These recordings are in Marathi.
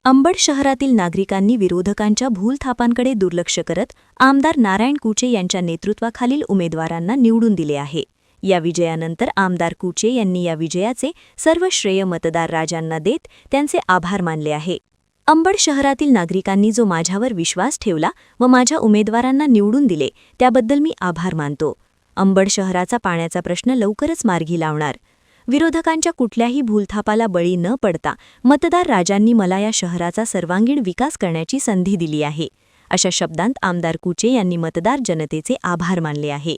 अंबड शहरातील नागरिकांनी विरोधकांच्या भूलथापांकडे दुर्लक्ष करत आमदार नारायण कुचे यांच्या नेतृत्वाखालील उमेदवारांना निवडून दिले आहे। या विजयानंतर आमदार कुचे यांनी या विजयाचे सर्व श्रेय मतदार राजांना देत त्यांचे आभार मानले आहे। अंबड शहरातील नागरिकांनी जो माझ्यावर विश्वास ठेवला व माझ्या उमेदवारांना निवडून दिले त्याबद्दल मी आभार मानतो। अंबड शहराचा पाण्याचा प्रश्न लवकरच मार्गी लावणार। विरोधकांच्या कुठल्याही भूलथापाला बळी न पडता मतदार राजांनी मला या शहराचा सर्वांगीण विकास करण्याची संधी दिली आहे, अशा शब्दांत आमदार कुचे यांनी मतदार जनतेचे आभार मानले आहे।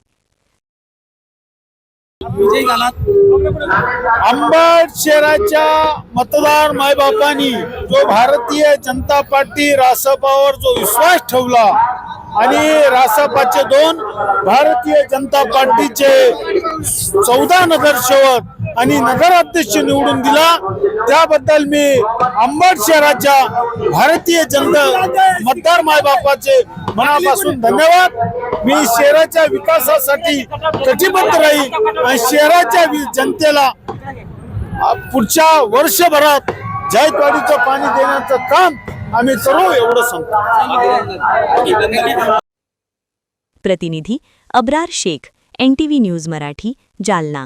अंबड शहराच्या मतदार मायबापांनी जो भारतीय जनता पार्टी रासपावर जो विश्वास ठेवला आणि रासपाचे 2 भारतीय जनता पार्टीचे 14 नगरसेवक आणि नगराध्यक्ष निवडून दिला, त्याबद्दल मी अंबड शहराच्या भारतीय जनता मतदार मायबापाचे मनापासून धन्यवाद। मी शहराच्या विकासासाठी कटिबद्ध राहील आणि शहराच्या जनतेला पुढच्या वर्षभरात जायकवाडीचं पाणी देण्याचं काम आम्ही करू एवढं सांगतो। प्रतिनिधी अब्रार शेख, NTV न्यूज मराठी, जालना।